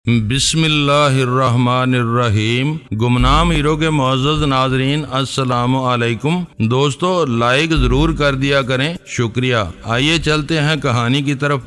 بسم اللہ الرحمن الرحیم۔ گمنام ہیرو کے معزز ناظرین السلام علیکم۔ دوستو لائک ضرور کر دیا کریں، شکریہ۔ آئیے چلتے ہیں کہانی کی طرف۔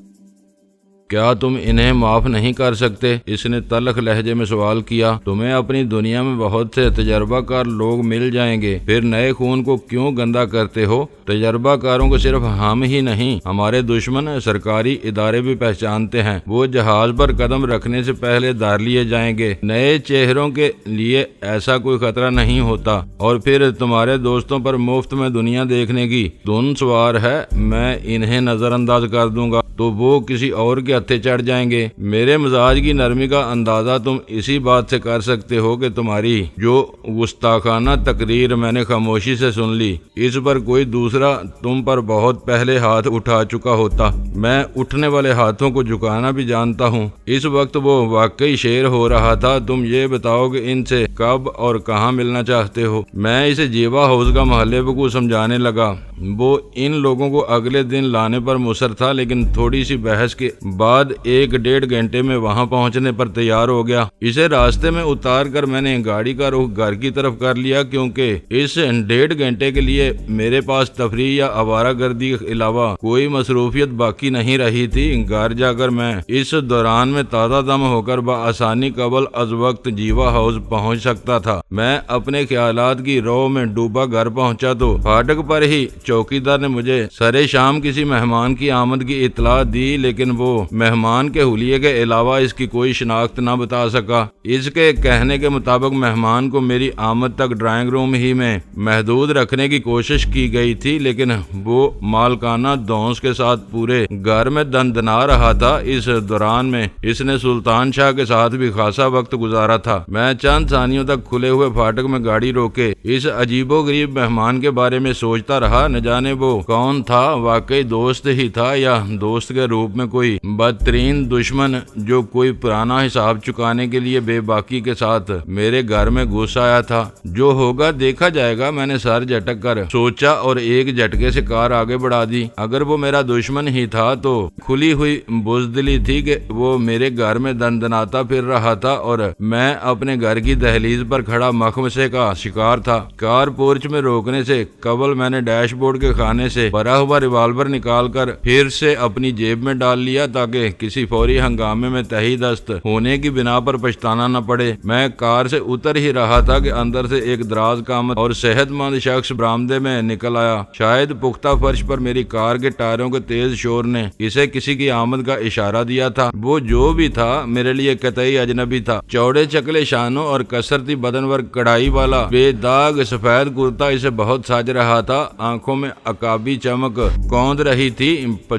کیا تم انہیں معاف نہیں کر سکتے؟ اس نے تلخ لہجے میں سوال کیا۔ تمہیں اپنی دنیا میں بہت سے تجربہ کار لوگ مل جائیں گے، پھر نئے خون کو کیوں گندا کرتے ہو؟ تجربہ کاروں کو صرف ہم ہی نہیں، ہمارے دشمن سرکاری ادارے بھی پہچانتے ہیں۔ وہ جہاز پر قدم رکھنے سے پہلے دار لیے جائیں گے۔ نئے چہروں کے لیے ایسا کوئی خطرہ نہیں ہوتا، اور پھر تمہارے دوستوں پر مفت میں دنیا دیکھنے کی دھن سوار ہے۔ میں انہیں نظر انداز کر دوں گا تو وہ کسی اور کے ہتھے چڑھ جائیں گے۔ میرے مزاج کی نرمی کا اندازہ تم اسی بات سے کر سکتے ہو کہ تمہاری جو گستاخانہ تقریر میں نے خاموشی سے سن لی، اس پر کوئی دوسرا تم پر بہت پہلے ہاتھ اٹھا چکا ہوتا۔ میں اٹھنے والے ہاتھوں کو جھکانا بھی جانتا ہوں۔ اس وقت وہ واقعی شیر ہو رہا تھا۔ تم یہ بتاؤ کہ ان سے کب اور کہاں ملنا چاہتے ہو؟ میں اسے جیوا ہاؤس کا محلے کو سمجھانے لگا۔ وہ ان لوگوں کو اگلے دن لانے پر مصر تھا، لیکن تھوڑی سی بحث کے بعد 1-1.5 گھنٹے میں وہاں پہنچنے پر تیار ہو گیا۔ اسے راستے میں اتار کر میں نے گاڑی کا رخ گھر کی طرف کر لیا، کیونکہ اس 1.5 گھنٹے کے لیے میرے پاس تفریح یا آوارہ گردی کے علاوہ کوئی مصروفیت باقی نہیں رہی تھی۔ گھر جا کر میں اس دوران میں تازہ دم ہو کر بآسانی قبل از وقت جیوا ہاؤس پہنچ سکتا تھا۔ میں اپنے خیالات کی رو میں ڈوبا گھر پہنچا تو پھاٹک پر ہی چوکیدار نے مجھے سرے شام کسی مہمان کی آمد کی اطلاع دی، لیکن وہ مہمان کے حلیے کے علاوہ اس کی کوئی شناخت نہ بتا سکا۔ اس کے کہنے کے مطابق مہمان کو میری آمد تک ڈرائنگ روم ہی میں محدود رکھنے کی کوشش کی گئی تھی، لیکن وہ مالکانہ دونس کے ساتھ پورے گھر میں دندنا رہا تھا۔ اس دوران میں اس نے سلطان شاہ کے ساتھ بھی خاصا وقت گزارا تھا۔ میں چند ثانیوں تک کھلے ہوئے پھاٹک میں گاڑی روکے اس عجیب و غریب مہمان کے بارے میں سوچتا رہا۔ نہ جانے وہ کون تھا، واقعی دوست ہی تھا یا دوست کے روپ میں کوئی بدترین دشمن جو کوئی پرانا حساب چکانے کے لیے بے باکی کے ساتھ میرے گھر میں گھس آیا تھا۔ جو ہوگا دیکھا جائے گا، میں نے سر جھٹک کر سوچا اور ایک جھٹکے سے کار آگے بڑھا دی۔ اگر وہ میرا دشمن ہی تھا تو کھلی ہوئی بزدلی تھی کہ وہ میرے گھر میں دندناتا پھر رہا تھا اور میں اپنے گھر کی دہلیز پر کھڑا مخمصے کا شکار تھا۔ کار پورچ میں روکنے سے قبل میں نے ڈیش بورڈ کے خانے سے بھرا ہوا ریوالور نکال کر پھر سے اپنی جیب میں ڈال لیا تاکہ کسی فوری ہنگامے میں تہی دست ہونے کی بنا پر پچھتانا نہ پڑے۔ میں کار سے اتر ہی رہا تھا کہ اندر سے ایک دراز قامت اور صحت مند شخص برآمدے میں نکل آیا۔ شاید پختہ فرش پر میری کار کے ٹائروں کے تیز شور نے اسے کسی کی آمد کا اشارہ دیا تھا۔ وہ جو بھی تھا میرے لیے قطعی اجنبی تھا۔ چوڑے چکلے شانوں اور کثرتی بدن پر کڑھائی والا بے داغ سفید کرتا اسے بہت ساج رہا تھا۔ آنکھوں میں عقابی چمک کوند رہی تھی،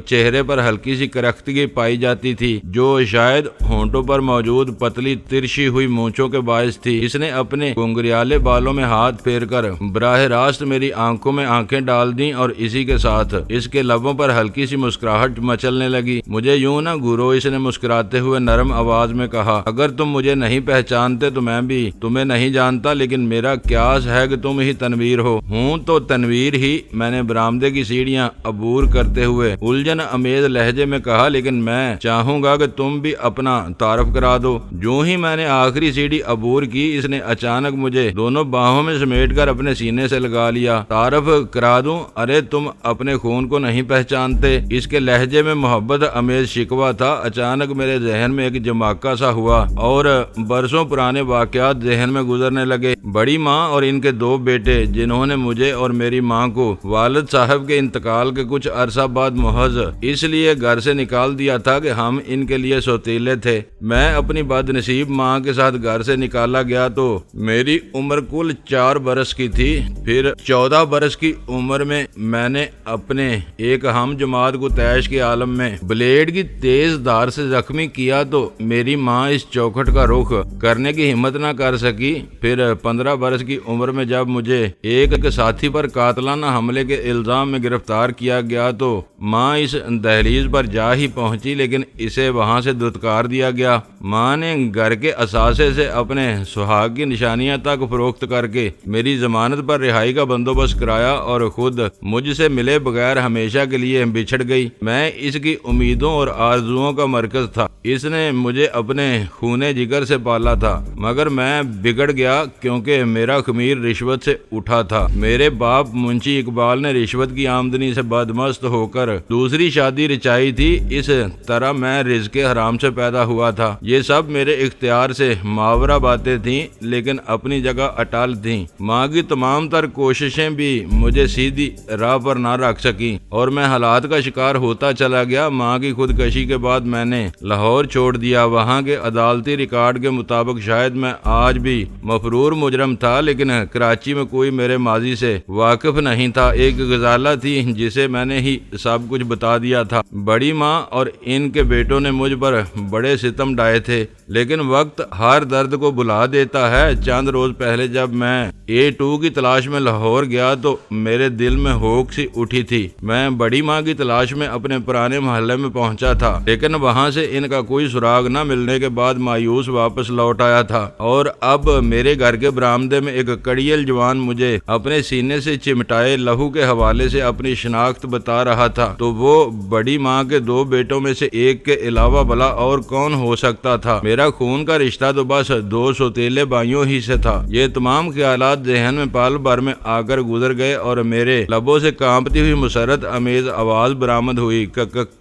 چہرے پر ہلکی سی کرختگی پائی جاتی تھی جو شاید ہونٹوں پر موجود پتلی ترشی ہوئی مونچھوں کے باعث تھی۔ اس نے اپنے گنگریالے بالوں میں ہاتھ پھیر کر براہ راست میری آنکھوں میں آنکھیں ڈال دیں اور اسی کے ساتھ اس کے لبوں پر ہلکی سی مسکراہٹ مچلنے لگی۔ مجھے یوں نہ گھورو، اس نے مسکراتے ہوئے نرم آواز میں کہا۔ اگر تم مجھے نہیں پہچانتے تو میں بھی تمہیں نہیں جانتا، لیکن میرا قیاس ہے کہ تم ہی تنویر ہو۔ ہوں تو تنویر ہی، میں نے برآمدے کی سیڑھیاں عبور کرتے ہوئے الجھن امیز لہجے میں کہا، لیکن میں چاہوں گا کہ تم بھی اپنا تعارف کرا دو۔ جو ہی میں نے آخری سیڑھی عبور کی، اس نے اچانک مجھے دونوں باہوں میں سمیٹ کر اپنے سینے سے لگا لیا۔ تعارف کرا دوں؟ ارے تم اپنے خون کو نہیں پہچانتے؟ اس کے لہجے میں محبت امیز شکوہ تھا۔ اچانک میرے ذہن میں ایک جماکہ سا ہوا اور برسوں پرانے واقعات ذہن میں گزرنے لگے۔ بڑی ماں اور ان کے 2 بیٹے جنہوں نے مجھے اور میری ماں کو والد صاحب کے انتقال کے کچھ عرصہ بعد محض اس لیے گھر سے نکال دیا تھا کہ ہم ان کے لیے سوتیلے تھے۔ میں اپنی بد نصیب ماں کے ساتھ گھر سے نکالا گیا تو میری عمر کل 4 برس کی تھی۔ پھر 14 برس کی عمر میں نے اپنے ایک ہم جماعت کو تیش کے عالم میں بلیڈ کی تیز دھار سے زخمی کیا تو میری ماں اس چوکھٹ کا رخ کرنے کی ہمت نہ کر سکی۔ پھر 15 برس کی عمر میں جب مجھے ایک ساتھی پر قاتلانہ حملے کرنے کے الزام میں گرفتار کیا گیا تو ماں اس دہلیز پر جا ہی پہنچی، لیکن اسے وہاں سے دھتکار دیا گیا۔ ماں نے گھر کے اثاثے سے اپنے سہاگ کی نشانیاں تک فروخت کر کے میری ضمانت پر رہائی کا بندوبست کرایا اور خود مجھ سے ملے بغیر ہمیشہ کے لیے بچھڑ گئی۔ میں اس کی امیدوں اور آرزوؤں کا مرکز تھا۔ اس نے مجھے اپنے خونے جگر سے پالا تھا، مگر میں بگڑ گیا کیونکہ میرا خمیر رشوت سے اٹھا تھا۔ میرے باپ منشی اقبال نے رشوت کی آمدنی سے بدمست ہو کر دوسری شادی رچائی تھی۔ اس طرح میں رزق حرام سے پیدا ہوا تھا۔ یہ سب میرے اختیار سے ماورا باتیں تھیں، لیکن اپنی جگہ اٹل تھیں۔ ماں کی تمام تر کوششیں بھی مجھے سیدھی راہ پر نہ رکھ سکیں اور میں حالات کا شکار ہوتا چلا گیا۔ ماں کی خودکشی کے بعد میں نے لاہور چھوڑ دیا۔ وہاں کے عدالتی ریکارڈ کے مطابق شاید میں آج بھی مفرور مجرم تھا، لیکن کراچی میں کوئی میرے ماضی سے واقف نہیں تھا۔ ایک غزالہ تھی جسے میں نے ہی سب کچھ بتا دیا تھا۔ بڑی ماں اور ان کے بیٹوں نے مجھ پر بڑے ستم ڈھائے تھے، لیکن وقت ہر درد کو بلا دیتا ہے۔ چند روز پہلے جب میں A2 کی تلاش میں لاہور گیا تو میرے دل میں ہوک سی اٹھی تھی۔ میں بڑی ماں کی تلاش میں اپنے پرانے محلے میں پہنچا تھا، لیکن وہاں سے ان کا کوئی سراغ نہ ملنے کے بعد مایوس واپس لوٹ آیا تھا، اور اب میرے گھر کے برآمدے میں ایک کڑیل جوان مجھے اپنے سینے سے چمٹائے لہو کے حوالے سے اپنی شناخت بتا رہا تھا۔ تو وہ بڑی ماں کے 2 بیٹوں میں سے ایک کے علاوہ بھلا اور کون ہو سکتا تھا؟ میرا خون کا رشتہ تو بس 2 سوتیلے بھائیوں ہی سے تھا۔ یہ تمام خیالات ذہن میں پل بھر میں آ کر گزر گئے اور میرے لبوں سے کانپتی ہوئی مسرت امیز آواز برآمد ہوئی،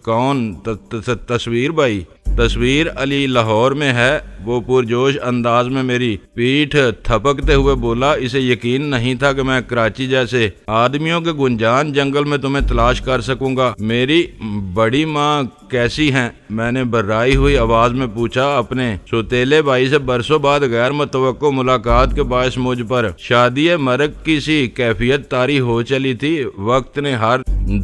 کون؟ تصویر بھائی؟ تصویر علی لاہور میں ہے۔ وہ پرجوش انداز میں میری پیٹھ تھپکتے ہوئے بولا۔ اسے یقین نہیں تھا کہ میں کراچی جیسے آدمیوں کے گنجان جنگل میں تمہیں تلاش کر سکوں گا۔ میری بڑی ماں کیسی ہیں؟ میں نے بررائی ہوئی آواز میں پوچھا۔ اپنے سوتیلے بھائی سے برسوں بعد غیر متوقع ملاقات کے باعث مجھ پر شادی مرگ کی سی کیفیت طاری ہو چلی تھی۔ وقت نے ہر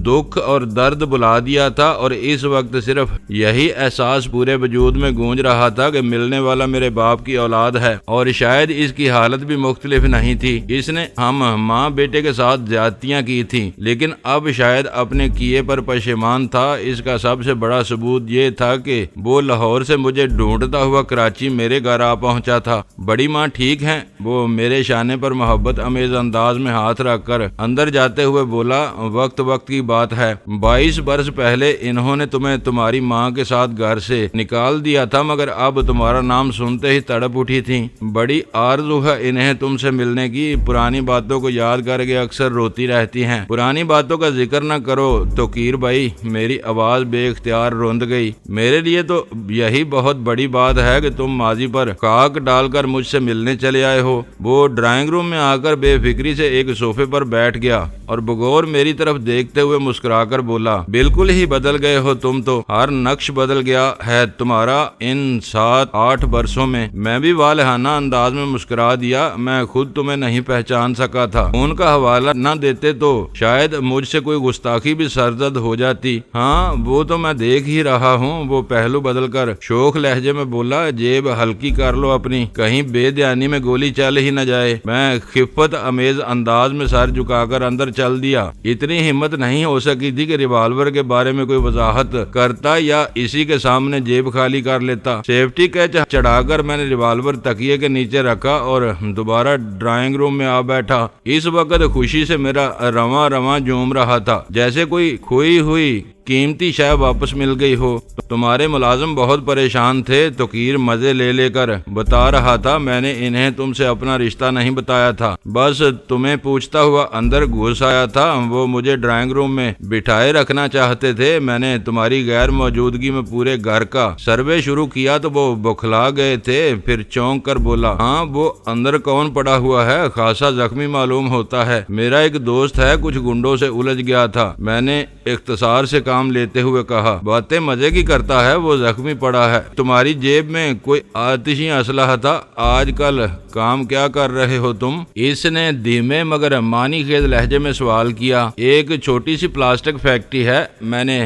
دکھ اور درد بلا دیا تھا، اور اس وقت صرف یہی احساس پورے وجود میں گونج رہا تھا کہ ملنے والا میرے باپ کی اولاد ہے، اور شاید اس کی حالت بھی مختلف نہیں تھی۔ اس نے ہم ماں بیٹے کے ساتھ زیادتیاں کی تھیں، لیکن اب شاید اپنے کیے پر پشیمان تھا۔ اس کا سب سے بڑا ثبوت یہ تھا کہ وہ لاہور سے مجھے ڈھونڈتا ہوا کراچی میرے گھر آ پہنچا تھا۔ بڑی ماں ٹھیک ہیں؟ وہ میرے شانے پر محبت امیز انداز میں ہاتھ رکھ کر اندر جاتے ہوئے بولا۔ وقت کی بات ہے، 22 برس پہلے انہوں نے تمہیں تمہاری ماں کے ساتھ گھر سے نکال دیا تھا، مگر اب تمہارا نام سنتے ہی تڑپ اٹھی تھیں۔ بڑی آرزو ہے انہیں تم سے ملنے کی۔ پرانی باتوں کو یاد کر کے اکثر روتی رہتی ہیں۔ پرانی باتوں کا ذکر نہ کرو توقیر بھائی۔ میری آواز بے اختیار روند گئی۔ میرے لیے تو یہی بہت بڑی بات ہے کہ تم ماضی پر خاک ڈال کر مجھ سے ملنے چلے آئے ہو۔ وہ ڈرائنگ روم میں آ کر بے فکری سے ایک صوفے پر بیٹھ گیا اور بغور میری طرف دیکھتے ہوئے مسکرا کر بولا، بالکل ہی بدل گئے ہو تم تو۔ ہر نقش بدل گیا ہے تمہارا ان 7-8 برسوں میں۔ میں بھی والہانہ انداز میں مسکرا دیا۔ میں خود تمہیں نہیں پہچان سکا تھا۔ ان کا حوالہ نہ دیتے تو شاید مجھ سے کوئی گستاخی بھی سرزد ہو جاتی۔ ہاں وہ تو میں دیکھ ہی رہا ہوں۔ وہ پہلو بدل کر شوخ لہجے میں بولا، جیب ہلکی کر لو اپنی، کہیں بے دھیانی میں گولی چل ہی نہ جائے۔ میں خفت امیز انداز میں سر جھکا کر اندر چل دیا۔ اتنی ہمت نہیں ہو سکی تھی کہ ریوالور کے بارے میں کوئی وضاحت کرتا یا اسی کے سامنے جیب خالی کر لیتا۔ سیفٹی کیچ چڑھا کر میں نے ریوالور تکیے کے نیچے رکھا اور دوبارہ ڈرائنگ روم میں آ بیٹھا۔ اس وقت خوشی سے میرا رواں جوم رہا تھا، جیسے کوئی کھوئی ہوئی قیمتی شے واپس مل گئی ہو۔ تمہارے ملازم بہت پریشان تھے، توقیر مزے لے کر بتا رہا تھا۔ میں نے انہیں تم سے اپنا رشتہ نہیں بتایا تھا، بس تمہیں پوچھتا ہوا اندر گھس آیا تھا۔ وہ مجھے ڈرائنگ روم میں بٹھائے رکھنا چاہتے تھے۔ میں نے تمہاری غیر موجودگی میں پورے گھر کا سروے شروع کیا تو وہ بکھلا گئے تھے۔ پھر چونک کر بولا، ہاں وہ اندر کون پڑا ہوا ہے؟ خاصا زخمی معلوم ہوتا ہے۔ میرا ایک دوست ہے، کچھ گنڈوں سے الجھ گیا تھا۔ میں نے اختصار سے کام لیتے ہوئے کہا، باتیں مزے کی کرتا ہے، وہ زخمی پڑا ہے۔ تمہاری جیب میں کوئی آتشی اسلحہ تھا؟ آج کل کام کیا کر رہے ہو تم؟ اس نے دھیمے مگر معنی خیز لہجے میں سوال کیا۔ ایک چھوٹی سی پلاسٹک فیکٹری ہے، میں نے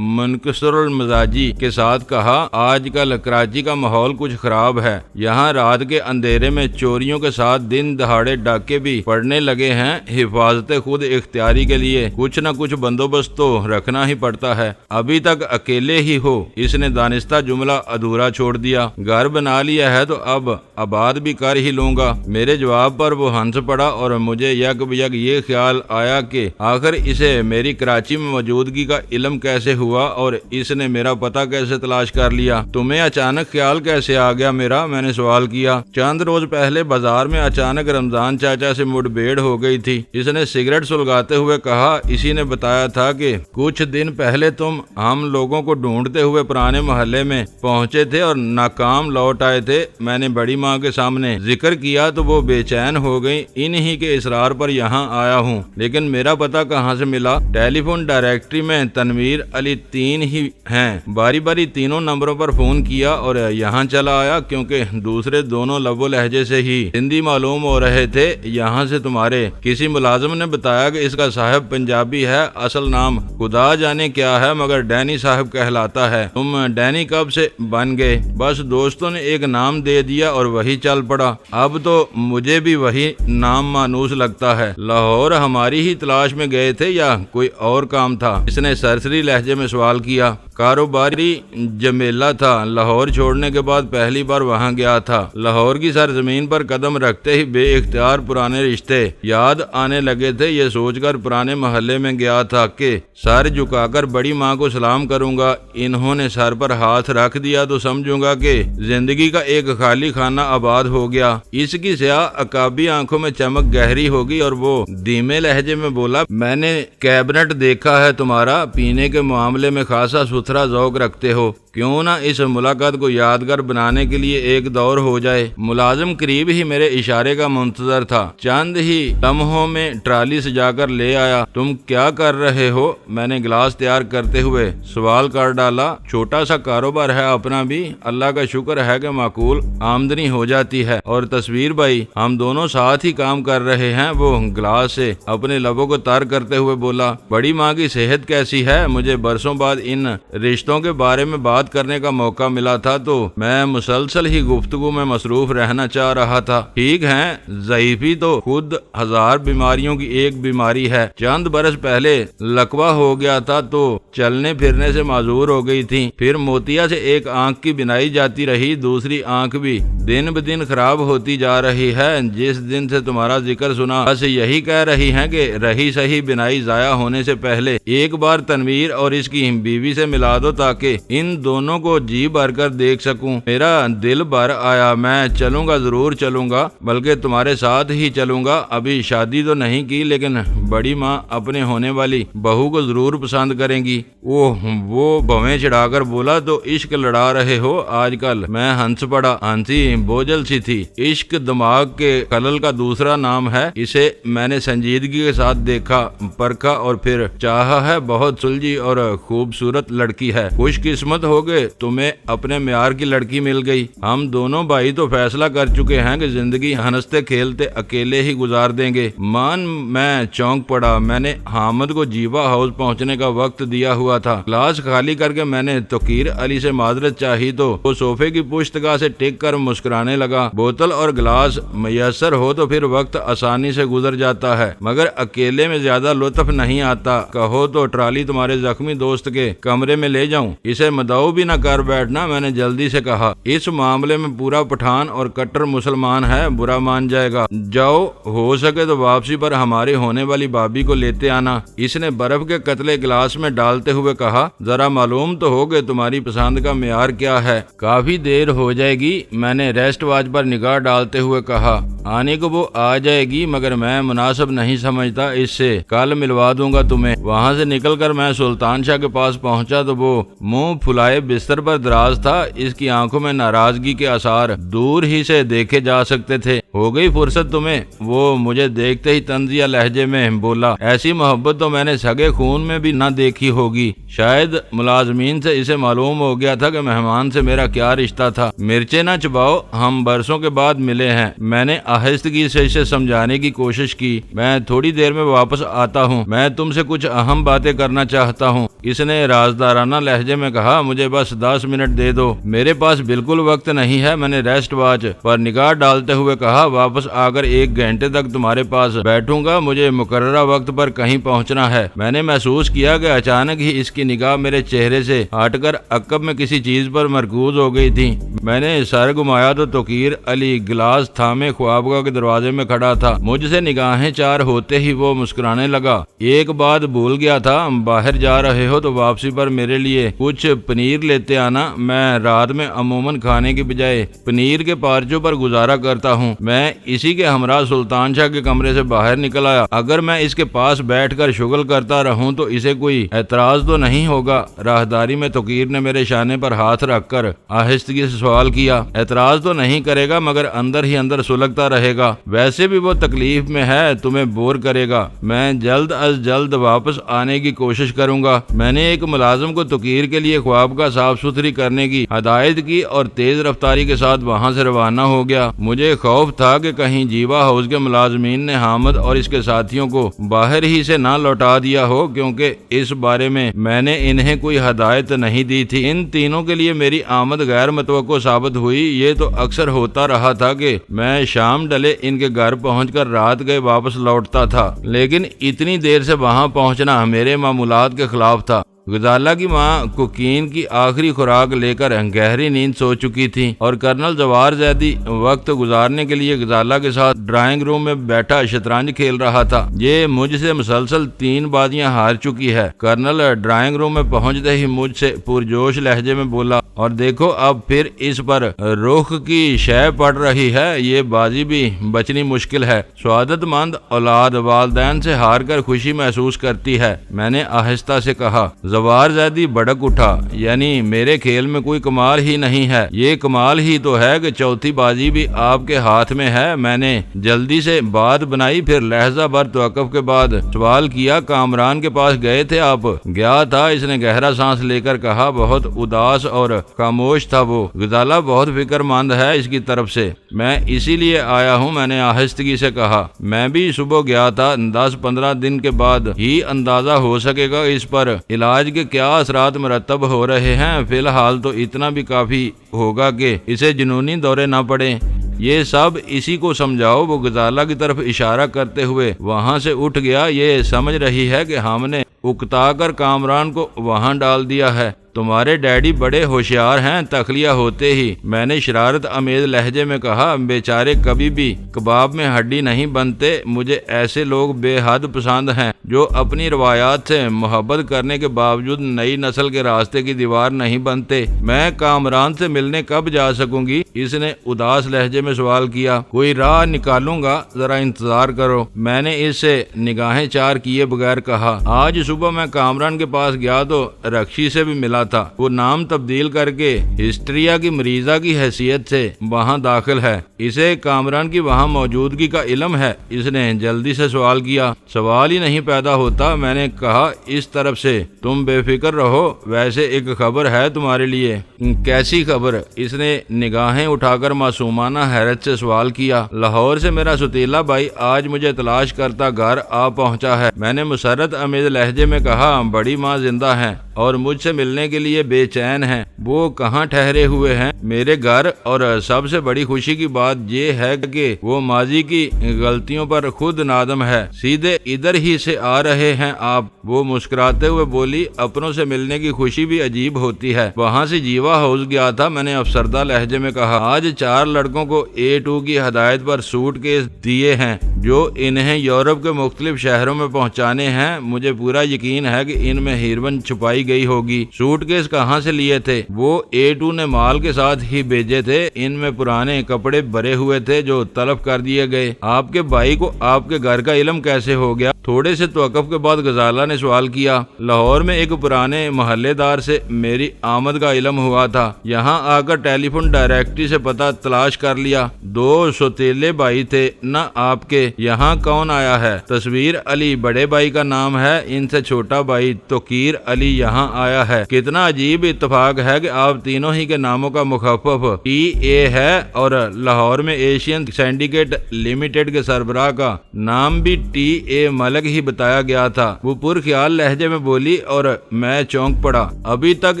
منکسر المزاجی کے ساتھ کہا۔ آج کل کراچی کا ماحول کچھ خراب ہے، یہاں رات کے اندھیرے میں چوریوں کے ساتھ دن دہاڑے ڈاکے بھی پڑنے لگے ہیں۔ حفاظت خود اختیاری کے لیے کچھ نہ کچھ بندوبست تو رکھنا ہی پڑتا ہے۔ ابھی تک اکیلے ہی ہو؟ اس نے دانستہ جملہ ادھورا چھوڑ دیا۔ گھر بنا لیا ہے تو اب آباد بھی کر ہی لوں گا۔ میرے جواب پر وہ ہنس پڑا اور مجھے یک بیک یہ خیال آیا کہ آخر اسے میری کراچی میں موجودگی کا علم کیسے ہوا اور اس نے میرا پتہ کیسے تلاش کر لیا؟ تمہیں اچانک خیال کیسے آ گیا میرا؟ میں نے سوال کیا۔ چند روز پہلے بازار میں اچانک رمضان چاچا سے مٹ بھیڑ ہو گئی تھی، اس نے سگریٹ سلگاتے ہوئے کہا۔ اسی نے بتایا تھا کہ کچھ دن پہلے تم ہم لوگوں کو ڈھونڈتے ہوئے پرانے محلے میں پہنچے تھے اور ناکام لوٹ آئے تھے۔ میں نے بڑی ماں کے سامنے ذکر کیا تو وہ بے چین ہو گئی۔ انہی کے اصرار پر یہاں آیا ہوں، لیکن میرا پتہ کہاں سے ملا؟ ٹیلی فون ڈائریکٹری میں تنویر علی 3 ہی ہیں، باری باری تینوں نمبروں پر فون کیا اور یہاں چلا آیا کیونکہ دوسرے دونوں لب و لہجے سے ہی ہندی معلوم ہو رہے تھے۔ یہاں سے تمہارے کسی ملازم نے بتایا کہ اس کا صاحب پنجابی ہے، اصل نام خدا جانے کیا ہے مگر ڈینی صاحب کہلاتا ہے۔ تم ڈینی کب سے بن گئے؟ بس دوستوں نے ایک نام دے دیا اور وہی چل پڑا۔ اب تو مجھے بھی وہی نام مانوس لگتا ہے۔ لاہور ہماری ہی تلاش میں گئے تھے یا کوئی اور کام تھا؟ اس نے سرسری لہجے میں سوال کیا۔ کاروباری جمیلہ تھا، لاہور چھوڑنے کے بعد پہلی بار وہاں گیا تھا۔ لاہور کی سرزمین پر قدم رکھتے ہی بے اختیار پرانے رشتے یاد آنے لگے تھے۔ یہ سوچ کر پرانے محلے میں گیا تھا کہ سر جھکا کر بڑی ماں کو سلام کروں گا۔ انہوں نے سر پر ہاتھ رکھ دیا تو سمجھوں گا کہ زندگی کا ایک خالی خانہ آباد ہو گیا۔ اس کی سیاہ عقابی آنکھوں میں چمک گہری ہوگی اور وہ دھیمے لہجے میں بولا، میں نے کیبنٹ دیکھا ہے تمہارا، پینے کے معاملے میں خاصا ستھرا ذوق رکھتے ہو، کیوں نہ اس ملاقات کو یادگار بنانے کے لیے ایک دور ہو جائے؟ ملازم قریب ہی میرے اشارے کا منتظر تھا، چند ہی لمحوں میں ٹرالی سجا کر لے آیا۔ تم کیا کر رہے ہو؟ میں نے گلاس تیار کرتے ہوئے سوال کر ڈالا۔ چھوٹا سا کاروبار ہے اپنا بھی، اللہ کا شکر ہے کہ معقول آمدنی ہو جاتی ہے۔ اور تصویر بھائی، ہم دونوں ساتھ ہی کام کر رہے ہیں۔ وہ گلاس سے اپنے لبوں کو تر کرتے ہوئے بولا، بڑی ماں کی صحت کیسی ہے؟ مجھے برسوں بعد ان رشتوں کے بارے میں بات کرنے کا موقع ملا تھا تو میں مسلسل ہی گفتگو میں مصروف رہنا چاہ رہا تھا۔ ٹھیک ہیں، ضعیفی تو خود 1000 بیماریوں کی ایک بیماری ہے۔ چند برس پہلے لقوہ ہو گیا تھا تو چلنے پھرنے سے معذور ہو گئی تھی، پھر موتیا سے ایک آنکھ کی بینائی جاتی رہی، دوسری آنکھ بھی دن بدن خراب ہوتی جا رہی ہے۔ جس دن سے تمہارا ذکر سنا بس یہی کہہ رہی ہیں کہ رہی صحیح بینائی ضائع ہونے سے پہلے ایک بار تنویر اور اس کی بیوی سے ملا دو تاکہ ان دونوں کو جی بھر کر دیکھ سکوں۔ میرا دل بھر آیا، میں چلوں گا، ضرور چلوں گا، بلکہ تمہارے ساتھ ہی چلوں گا۔ ابھی شادی تو نہیں کی لیکن بڑی ماں اپنے ہونے والی بہو کو ضرور پسند کریں گی۔ وہ بھویں چڑھا کر بولا، تو عشق لڑا رہے ہو آج کل؟ میں ہنس پڑا، ہنسی بوجھل سی تھی۔ عشق دماغ کے خلل کا دوسرا نام ہے، اسے میں نے سنجیدگی کے ساتھ دیکھا، پرکھا اور پھر چاہا ہے۔ بہت سلجھی اور خوبصورت لڑکی ہے، خوش قسمت ہو گئے، تمہیں اپنے معیار کی لڑکی مل گئی۔ ہم دونوں بھائی تو فیصلہ کر چکے ہیں کہ زندگی ہنستے کھیلتے اکیلے ہی گزار دیں گے۔ میں چونک پڑا، میں نے حامد کو جیوا ہاؤس پہنچنے کا وقت دیا ہوا تھا۔ گلاس خالی کر کے میں نے توقیر علی سے معذرت چاہی تو وہ صوفے کی پشتگاہ سے ٹک کر مسکرانے لگا۔ بوتل اور گلاس میسر ہو تو پھر وقت آسانی سے گزر جاتا ہے، مگر اکیلے میں زیادہ لطف نہیں آتا۔ کہو تو ٹرالی تمہارے زخمی دوست کے کمرے میں لے جاؤں؟ اسے مدعو بھی نہ کر بیٹھنا، میں نے جلدی سے کہا۔ اس معاملے میں پورا پٹھان اور کٹر مسلمان ہے، برا مان جائے گا۔ جاؤ، ہو سکے تو واپسی پر ہماری ہونے والی بابی کو لیتے آنا۔ اس نے برف کے قطرے گلاس میں ڈالتے ہوئے کہا، ذرا معلوم تو ہو کہ تمہاری پسند کا معیار کیا ہے؟ کافی دیر ہو جائے گی، میں نے ریسٹ واچ پر نگاہ ڈالتے ہوئے کہا۔ آنے کو وہ آ جائے گی مگر میں مناسب نہیں سمجھتا اس سے، کل ملوا دوں گا تمہیں۔ وہاں سے نکل کر میں سلطان شاہ کے پاس پہنچا تو وہ منہ پھلائے بستر پر دراز تھا، اس کی آنکھوں میں ناراضگی کے آثار دور ہی سے دیکھے جا سکتے تھے۔ ہو گئی فرصت تمہیں؟ وہ مجھے دیکھتے ہی طنزیہ لہجے میں بولا، ایسی محبت تو میں نے سگے خون میں بھی نہ دیکھی ہوگی۔ شاید ملازمین سے اسے معلوم ہو گیا تھا کہ مہمان سے میرا کیا رشتہ تھا۔ مرچیں نہ چباؤ، ہم برسوں کے بعد ملے ہیں۔ میں نے آہستگی سے اسے سمجھانے کی کوشش کی، میں تھوڑی دیر میں واپس آتا ہوں، میں تم سے کچھ اہم باتیں کرنا چاہتا ہوں۔ اس نے رازدارانہ لہجے میں کہا، مجھے بس 10 منٹ دے دو، میرے پاس بالکل وقت نہیں ہے۔ میں نے ریسٹ واچ پر نگاہ ڈالتے ہوئے کہا، واپس آ کر 1 گھنٹے تک تمہارے پاس بیٹھوں گا، مجھے مقررہ وقت پر کہیں پہنچنا ہے۔ میں نے محسوس کیا کہ اچانک ہی اس کی نگاہ میرے چہرے سے ہٹ کر عقب میں کسی چیز پر مرکوز ہو گئی تھی۔ میں نے سر گھمایا تو توقیر علی گلاس تھامے خوابگاہ کے دروازے میں کھڑا تھا۔ مجھ سے نگاہیں چار ہوتے ہی وہ مسکرانے لگا۔ ایک بات بھول گیا تھا، باہر جا رہے ہو تو واپسی پر میرے لیے کچھ پنیر لیتے آنا۔ میں رات میں عموماً کھانے کی بجائے پنیر کے پارچوں پر گزارا کرتا ہوں۔ میں اسی کے ہمراہ سلطان شاہ کے کمرے سے باہر نکل آیا۔ اگر میں اس کے پاس بیٹھ کر شغل کرتا رہوں تو اسے کوئی اعتراض تو نہیں ہوگا؟ راہداری میں توقیر نے میرے شانے پر ہاتھ رکھ کر آہستگی سے سوال کیا۔ اعتراض تو نہیں کرے گا مگر اندر ہی اندر سلگتا رہے گا۔ ویسے بھی وہ تکلیف میں ہے، تمہیں بور کرے گا۔ میں جلد از جلد واپس آنے کی کوشش کروں گا۔ میں نے ایک ملازم کو توقیر کے لیے خوابگاہ صاف ستھری کرنے کی ہدایت کی اور تیز رفتاری کے ساتھ وہاں سے روانہ ہو گیا۔ مجھے خوف تھا کہ کہیں جیوا ہاؤس کے ملازمین نے حامد اور اس کے ساتھیوں کو باہر ہی سے نہ لوٹا دیا ہو، کیونکہ اس بارے میں نے انہیں کوئی ہدایت نہیں دی تھی۔ ان تینوں کے لیے میری آمد غیر متوقع ثابت ہوئی۔ یہ تو اکثر ہوتا رہا تھا کہ میں شام ڈلے ان کے گھر پہنچ کر رات گئے واپس لوٹتا تھا، لیکن اتنی دیر سے وہاں پہنچنا میرے معمولات کے خلاف تھا۔ غزالہ کی ماں کوکین کی آخری خوراک لے کر گہری نیند سو چکی تھی اور کرنل زوار زیدی وقت گزارنے کے لیے غزالہ کے ساتھ ڈرائنگ روم میں بیٹھا شطرنج کھیل رہا تھا۔ یہ مجھ سے مسلسل 3 بازیاں ہار چکی ہے۔ کرنل ڈرائنگ روم میں پہنچتے ہی مجھ سے پرجوش لہجے میں بولا، اور دیکھو اب پھر اس پر رخ کی شے پڑ رہی ہے، یہ بازی بھی بچنی مشکل ہے۔ سعادت مند اولاد والدین سے ہار کر خوشی محسوس کرتی ہے، میں نے آہستہ سے کہا۔ زوار زیدی بھڑک اٹھا، یعنی میرے کھیل میں کوئی کمال ہی نہیں ہے؟ یہ کمال ہی تو ہے کہ چوتھی بازی بھی آپ کے ہاتھ میں ہے۔ میں نے جلدی سے بات بنائی، پھر لہجہ بھر توقف کے بعد سوال کیا، کامران کے پاس گئے تھے آپ؟ گیا تھا، اس نے گہرا سانس لے کر کہا، بہت اداس اور خاموش تھا وہ۔ غزالہ بہت فکر مند ہے اس کی طرف سے، میں اسی لیے آیا ہوں، میں نے آہستگی سے کہا۔ میں بھی صبح گیا تھا، 10-15 دن کے بعد ہی اندازہ ہو سکے گا اس پر علاج کے کیا اثرات مرتب ہو رہے ہیں۔ فی الحال تو اتنا بھی کافی ہوگا کہ اسے جنونی دورے نہ پڑے۔ یہ سب اسی کو سمجھاؤ۔ وہ غزالہ کی طرف اشارہ کرتے ہوئے وہاں سے اٹھ گیا۔ یہ سمجھ رہی ہے کہ ہم نے اکتا کر کامران کو وہاں ڈال دیا ہے۔ تمہارے ڈیڈی بڑے ہوشیار ہیں۔ تخلیہ ہوتے ہی میں نے شرارت امیز لہجے میں کہا، بیچارے کبھی بھی کباب میں ہڈی نہیں بنتے۔ مجھے ایسے لوگ بے حد پسند ہیں جو اپنی روایات سے محبت کرنے کے باوجود نئی نسل کے راستے کی دیوار نہیں بنتے۔ میں کامران سے ملنے کب جا سکوں گی؟ اس نے اداس لہجے میں سوال کیا۔ کوئی راہ نکالوں گا، ذرا انتظار کرو، میں نے اس سے نگاہیں چار کیے بغیر کہا۔ آج صبح میں کامران کے پاس گیا تو رکشی سے بھی ملا تھا۔ وہ نام تبدیل کر کے ہسٹریا کی مریضہ کی حیثیت سے وہاں داخل ہے۔ اسے کامران کی وہاں موجودگی کا علم ہے؟ اس نے جلدی سے سوال کیا۔ سوال ہی نہیں پیدا ہوتا، میں نے کہا اس طرف سے۔ تم بے فکر رہو، ویسے ایک خبر ہے تمہارے لیے۔ کیسی خبر؟ اس نے نگاہیں اٹھا کر معصومانہ حیرت سے سوال کیا۔ لاہور سے میرا ستیلا بھائی آج مجھے تلاش کرتا گھر آ پہنچا ہے، میں نے مسرت امیز لہجے میں کہا۔ بڑی ماں زندہ ہیں اور مجھ سے ملنے کے لیے بے چین ہیں۔ وہ کہاں ٹھہرے ہوئے ہیں؟ میرے گھر، اور سب سے بڑی خوشی کی بات یہ ہے کہ وہ ماضی کی غلطیوں پر خود نادم ہے۔ سیدھے ادھر ہی سے آ رہے ہیں آپ؟ وہ مسکراتے ہوئے بولی۔ اپنوں سے ملنے کی خوشی بھی عجیب ہوتی ہے۔ وہاں سے جیوا ہاؤس گیا تھا، میں نے افسردہ لہجے میں کہا۔ آج 4 لڑکوں کو A2 کی ہدایت پر سوٹ کیس دیے ہیں۔ جو انہیں یورپ کے مختلف شہروں میں پہنچانے ہیں۔ مجھے پورا یقین ہے کہ ان میں ہیروئن چھپائی گئی ہوگی۔ سوٹ کیس کہاں سے لیے تھے؟ وہ A2 نے مال کے ساتھ ہی بھیجے تھے۔ ان میں پرانے کپڑے بھرے ہوئے تھے جو طلب کر دیے گئے۔ آپ کے بھائی کو آپ کے گھر کا علم کیسے ہو گیا؟ تھوڑے سے توقف کے بعد غزالہ نے سوال کیا۔ لاہور میں ایک پرانے محلے دار سے میری آمد کا علم ہوا تھا۔ یہاں آ کر ٹیلی فون ڈائریکٹری سے پتہ تلاش کر لیا۔ 2 سوتیلے بھائی تھے نا آپ کے، یہاں کون آیا ہے؟ تصویر علی بڑے بھائی کا نام ہے، ان سے چھوٹا بھائی توقیر علی یہاں آیا ہے۔ کتنا عجیب اتفاق ہے کہ آپ تینوں ہی کے ناموں کا مخفف TA ہے اور لاہور میں ایشین سینڈیکیٹ لمیٹڈ کے سربراہ کا نام بھی TA ملک ہی بتایا گیا تھا۔ وہ پرخیال لہجے میں بولی اور میں چونک پڑا۔ ابھی تک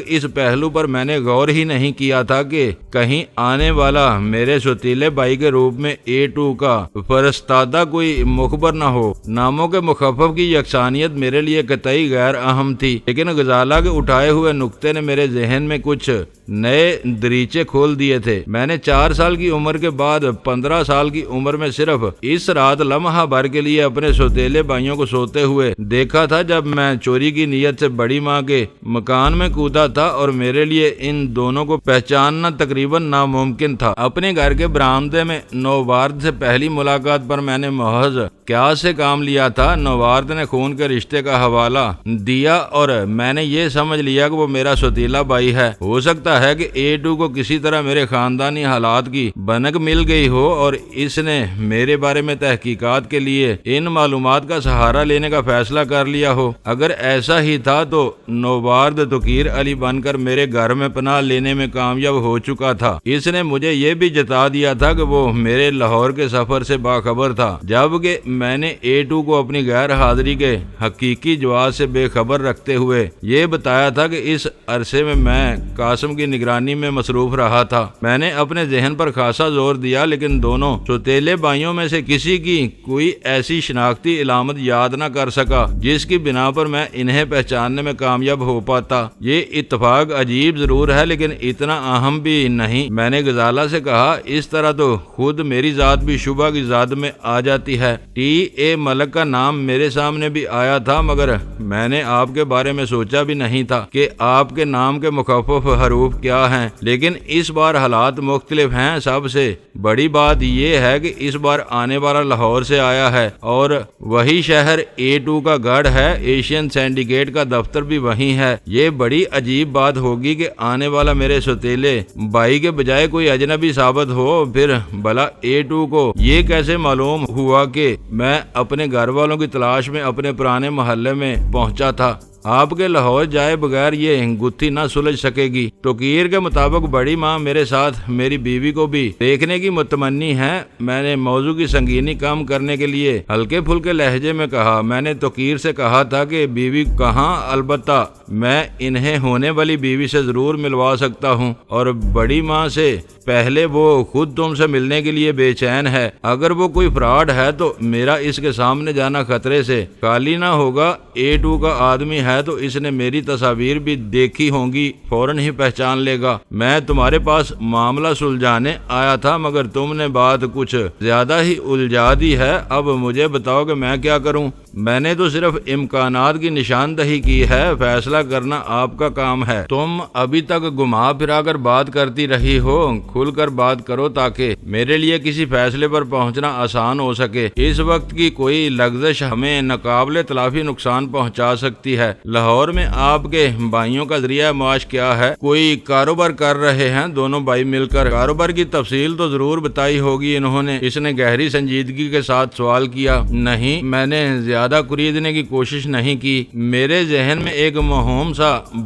اس پہلو پر میں نے غور ہی نہیں کیا تھا کہ کہیں آنے والا میرے سوتیلے بھائی کے روپ میں A2 کا فرستادہ کوئی مخبر نہ ہو۔ ناموں کے مخفف کی یکسانیت میرے لیے قطعی غیر اہم تھی، لیکن غزالہ کے اٹھائے ہوئے نقطے نے میرے ذہن میں کچھ نئے دریچے کھول دیے تھے۔ میں نے 4 سال کی عمر کے بعد 15 سال کی عمر میں صرف اس رات لمحہ بھر کے لیے اپنے سوتیلے بھائیوں کو سوتے ہوئے دیکھا تھا، جب میں چوری کی نیت سے بڑی ماں کے مکان میں کودا تھا اور میرے لیے ان دونوں کو پہچاننا تقریباً ناممکن تھا۔ اپنے گھر کے برآمدے میں نوبارد سے پہلی ملاقات پر میں نے محض کیا سے کام لیا تھا۔ نوبارد نے خون کے رشتے کا حوالہ دیا اور میں نے یہ سمجھ لیا کہ وہ میرا سوتیلا بھائی ہے۔ ہو سکتا ہے کہ A2 کو کسی طرح میرے خاندانی حالات کی بنک مل گئی ہو اور اس نے میرے بارے میں تحقیقات کے لیے ان معلومات کا سہارا لینے کا فیصلہ کر لیا ہو۔ اگر ایسا ہی تھا تو نوبارد توقیر علی بن کر میرے گھر میں پناہ لینے میں کامیاب ہو چکا تھا۔ اس نے مجھے یہ بھی جتا دیا تھا کہ وہ میرے لاہور کے سفر سے باخبر تھا، جبکہ میں نے A2 کو اپنی غیر حاضری کے حقیقی جواز سے بے خبر رکھتے ہوئے یہ بتایا تھا کہ اس عرصے میں قاسم کی نگرانی میں مصروف رہا تھا۔ میں نے اپنے ذہن پر خاصا زور دیا، لیکن دونوں سوتیلے بھائیوں میں سے کسی کی کوئی ایسی شناختی علامت یاد نہ کر سکا جس کی بنا پر میں انہیں پہچاننے میں کامیاب ہو پاتا۔ یہ اتفاق عجیب ضرور ہے لیکن اتنا اہم بھی نہیں، میں نے غزالہ سے کہا۔ اس طرح تو خود میری ذات بھی شبہ کی ذات میں آ جاتی ہے۔ TA ملک کا نام میرے سامنے بھی آیا تھا، مگر میں نے آپ کے بارے میں سوچا بھی نہیں تھا کہ آپ کے نام کے مخفف حروف کیا ہیں، لیکن اس بار حالات مختلف ہیں۔ سب سے بڑی بات یہ ہے کہ اس بار آنے والا لاہور سے آیا ہے اور وہی شہر A2 کا گڑھ ہے، ایشین سینڈیکیٹ کا دفتر بھی وہیں ہے۔ یہ بڑی عجیب بات ہوگی کہ آنے والا میرے سوتیلے بھائی کے بجائے کوئی اجنبی ثابت ہو۔ پھر بھلا A2 کو یہ کیسے معلوم ہوا کہ میں اپنے گھر والوں کی تلاش میں اپنے پرانے محلے میں پہنچا تھا؟ آپ کے لاہور جائے بغیر یہ گتھی نہ سلجھ سکے گی۔ توقیر کے مطابق بڑی ماں میرے ساتھ میری بیوی کو بھی دیکھنے کی متمنی ہے۔ میں نے موضوع کی سنگینی کم کرنے کے لیے ہلکے پھلکے لہجے میں کہا۔ میں نے توقیر سے کہا تھا کہ بیوی کہاں، البتہ میں انہیں ہونے والی بیوی سے ضرور ملوا سکتا ہوں، اور بڑی ماں سے پہلے وہ خود تم سے ملنے کے لیے بے چین ہے۔ اگر وہ کوئی فراڈ ہے تو میرا اس کے سامنے جانا خطرے سے خالی نہ ہوگا۔ A2 کا آدمی ہے تو اس نے میری تصاویر بھی دیکھی ہوں گی، فوراً ہی پہچان لے گا۔ میں تمہارے پاس معاملہ سلجھانے آیا تھا، مگر تم نے بات کچھ زیادہ ہی الجھا دی ہے۔ اب مجھے بتاؤ کہ میں کیا کروں؟ میں نے تو صرف امکانات کی نشاندہی کی ہے، فیصلہ کرنا آپ کا کام ہے۔ تم ابھی تک گھما پھرا کر بات کرتی رہی ہو، کھل کر بات کرو تاکہ میرے لیے کسی فیصلے پر پہنچنا آسان ہو سکے۔ اس وقت کی کوئی لغزش ہمیں ناقابل تلافی نقصان پہنچا سکتی ہے۔ لاہور میں آپ کے بھائیوں کا ذریعہ معاش کیا ہے؟ کوئی کاروبار کر رہے ہیں دونوں بھائی مل کر؟ کاروبار کی تفصیل تو ضرور بتائی ہوگی انہوں نے، اس نے گہری سنجیدگی کے ساتھ سوال کیا۔ نہیں، میں نے زیادہ خریدنے کی کوشش نہیں کی۔ میرے ذہن میں ایک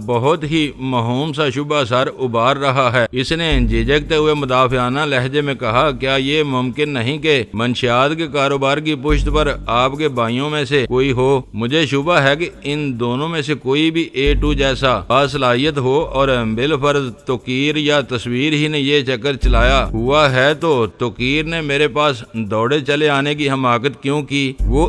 بہت ہی مہوم سا شبہ سر ابھار رہا ہے۔ اس نے جھجکتے ہوئے مدافعانہ لہجے میں کہا، کیا یہ ممکن نہیں کہ منشیات کے کاروبار کی پشت پر آپ کے بھائیوں میں سے کوئی ہو؟ مجھے شبہ ہے کہ ان دونوں میں سے کوئی بھی A2 جیسا باصلاحیت ہو، اور بالفرض توقیر یا تصویر ہی نے یہ چکر چلایا ہوا ہے تو توقیر نے میرے پاس دوڑے چلے آنے کی حماقت کیوں کی؟ وہ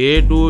A2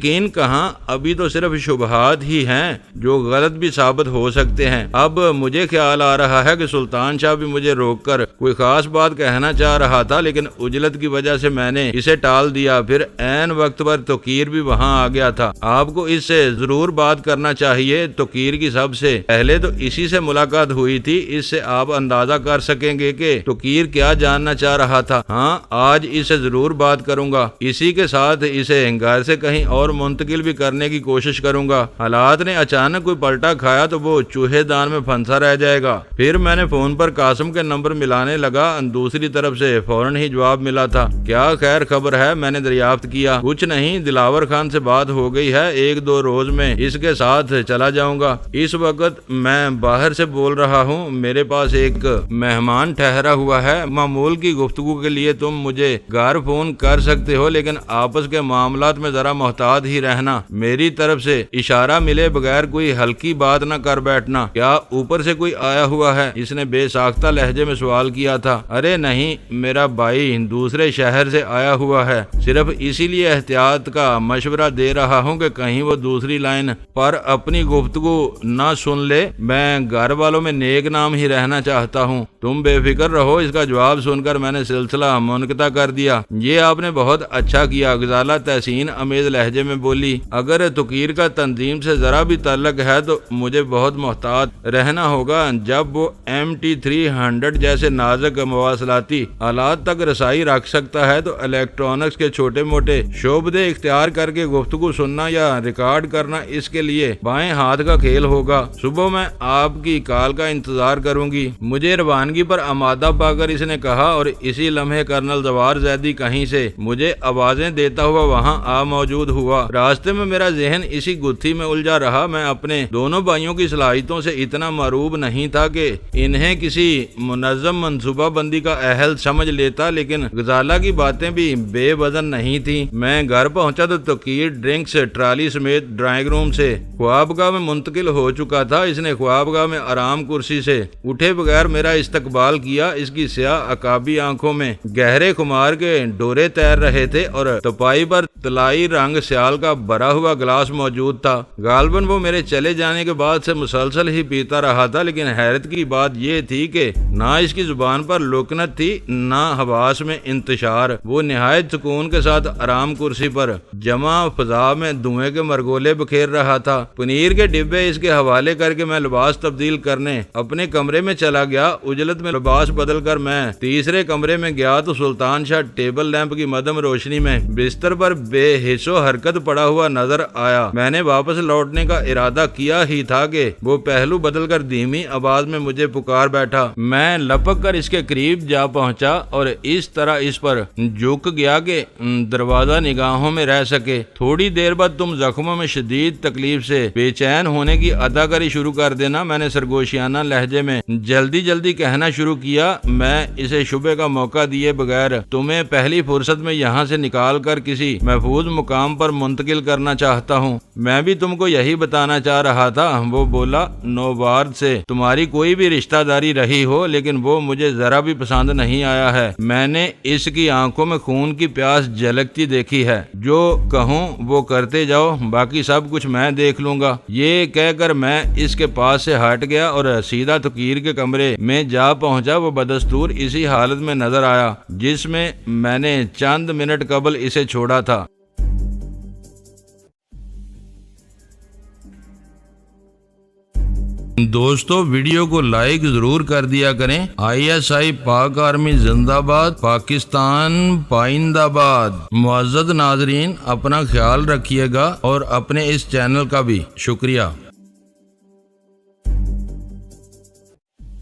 یقین کہاں، ابھی تو صرف شبہات ہی ہیں جو غلط بھی ثابت ہو سکتے ہیں۔ اب مجھے خیال آ رہا ہے کہ سلطان شاہ بھی مجھے روک کر کوئی خاص بات کہنا چاہ رہا تھا، لیکن عجلت کی وجہ سے میں نے اسے ٹال دیا۔ پھر عین وقت پر توقیر بھی وہاں آ گیا تھا۔ آپ کو اس سے ضرور بات کرنا چاہیے۔ توقیر کی سب سے پہلے تو اسی سے ملاقات ہوئی تھی، اس سے آپ اندازہ کر سکیں گے کہ توقیر کیا جاننا چاہ رہا تھا۔ ہاں، آج اس سے ضرور بات کروں گا، اسی کے ساتھ اسے گھر سے کہیں اور منتقل بھی کرنے کی کوشش کروں گا۔ حالات نے اچانک کوئی پلٹا کھایا تو وہ چوہے دان میں پھنسا رہ جائے گا۔ پھر میں نے فون پر قاسم کے نمبر ملانے لگا، دوسری طرف سے فوراً ہی جواب ملا تھا۔ کیا خیر خبر ہے؟ میں نے دریافت کیا۔ کچھ نہیں، دلاور خان سے بات ہو گئی ہے، 1-2 روز میں اس کے ساتھ چلا جاؤں گا۔ اس وقت میں باہر سے بول رہا ہوں، میرے پاس ایک مہمان ٹھہرا ہوا ہے۔ معمول کی گفتگو کے لیے تم مجھے گھر فون کر سکتے ہو، لیکن آپس کے معاملات میں ذرا محتاط ہی رہنا۔ میری طرف سے اشارہ ملے بغیر کوئی ہلکی بات نہ کر بیٹھنا۔ کیا اوپر سے کوئی آیا ہوا ہے؟ اس نے بے ساختہ لہجے میں سوال کیا تھا۔ ارے نہیں، میرا بھائی دوسرے شہر سے آیا ہوا ہے، صرف اسی لیے احتیاط کا مشورہ دے رہا ہوں کہ کہیں وہ دوسری لائن پر اپنی گفتگو نہ سن لے۔ میں گھر والوں میں نیک نام ہی رہنا چاہتا ہوں۔ تم بے فکر رہو۔ اس کا جواب سن کر میں نے سلسلہ منقطع کر دیا۔ یہ آپ نے بہت اچھا کیا، غزالہ تحسین امیز لہجے میں بولی۔ اگر توقیر کا تنظیم سے ذرا بھی تعلق ہے تو مجھے بہت محتاط رہنا ہوگا۔ جب وہ MT-300 جیسے نازک مواصلاتی آلات تک رسائی رکھ سکتا ہے تو الیکٹرانکس کے چھوٹے موٹے شعبے اختیار کر کے گفتگو سننا یا ریکارڈ کرنا اس کے لیے بائیں ہاتھ کا کھیل ہوگا۔ صبح میں آپ کی کال کا انتظار کروں گی۔ مجھے روانگی پر آمادہ پا کر اس نے کہا، اور اسی لمحے کرنل زوار زیدی کہیں سے مجھے آوازیں دیتا ہوا وہاں آ موجود ہوا۔ راستے میں میرا ذہن اسی گتھی میں الجھا رہا۔ میں اپنے دونوں بھائیوں کی صلاحیتوں سے اتنا معروب نہیں تھا کہ انہیں کسی منظم منصوبہ بندی کا اہل سمجھ لیتا، لیکن غزالہ کی باتیں بھی بے وزن نہیں تھیں۔ میں گھر پہنچا تو توقیر ڈرنکس ٹرالی سمیت ڈرائنگ روم سے خوابگاہ میں منتقل ہو چکا تھا۔ اس نے خوابگاہ میں آرام کرسی سے اٹھے بغیر میرا استقبال کیا۔ اس کی سیاہ عقابی آنکھوں میں گہرے خمار کے ڈورے تیر رہے تھے اور تپائی پر طلائی رنگ سیال کا بھرا ہوا گلاس موجود تھا۔ غالباً وہ میرے چلے جانے کے بعد سے مسلسل ہی پیتا رہا تھا، لیکن حیرت کی بات یہ تھی کہ نہ اس کی زبان پر لکنت تھی نہ حواس میں انتشار۔ وہ نہایت سکون کے ساتھ آرام کرسی پر جمع فضا میں دھوئیں کے مرگولے بکھیر رہا تھا۔ پنیر کے ڈبے اس کے حوالے کر کے میں لباس تبدیل کرنے اپنے کمرے میں چلا گیا۔ اجلت میں لباس بدل کر میں تیسرے کمرے میں گیا تو سلطان شاہ ٹیبل لیمپ کی مدھم روشنی میں بستر پر بے حس و حرکت پڑا ہوا نظر آیا۔ میں نے واپس لوٹنے کا ارادہ کیا ہی تھا کہ وہ پہلو بدل کر دھیمی آواز میں مجھے پکار بیٹھا۔ میں لپک کر اس کے قریب جا پہنچا اور اس طرح اس پر جھک گیا کہ دروازہ نگاہوں میں رہ سکے۔ تھوڑی دیر بعد تم زخموں میں شدید تکلیف سے بے چین ہونے کی اداکاری شروع کر دینا، میں نے سرگوشیانہ لہجے میں جلدی کہنا شروع کیا۔ میں اسے شبے کا موقع دیے بغیر تمہیں پہلی فرصت میں یہاں سے نکال کر کسی محفوظ مقام پر منتقل کرنا چاہتا ہوں۔ میں بھی تم کو یہی بتانا چاہ رہا تھا، وہ بولا۔ نوبارد سے تمہاری کوئی بھی رشتہ داری رہی ہو، لیکن وہ مجھے ذرا بھی پسند نہیں آیا ہے۔ میں نے اس کی آنکھوں میں خون کی پیاس جھلکتی دیکھی ہے۔ جو کہوں وہ کرتے جاؤ، باقی سب کچھ میں دیکھ لوں گا۔ یہ کہہ کر میں اس کے پاس سے ہٹ گیا اور سیدھا توقیر کے کمرے میں جا پہنچا۔ وہ بدستور اسی حالت میں نظر آیا جس میں میں نے چند منٹ قبل اسے چھوڑا تھا۔ دوستو، ویڈیو کو لائک ضرور کر دیا کریں۔ ISI پاک آرمی زندہ باد، پاکستان پائندہ باد۔ معزز ناظرین، اپنا خیال رکھیے گا اور اپنے اس چینل کا بھی شکریہ۔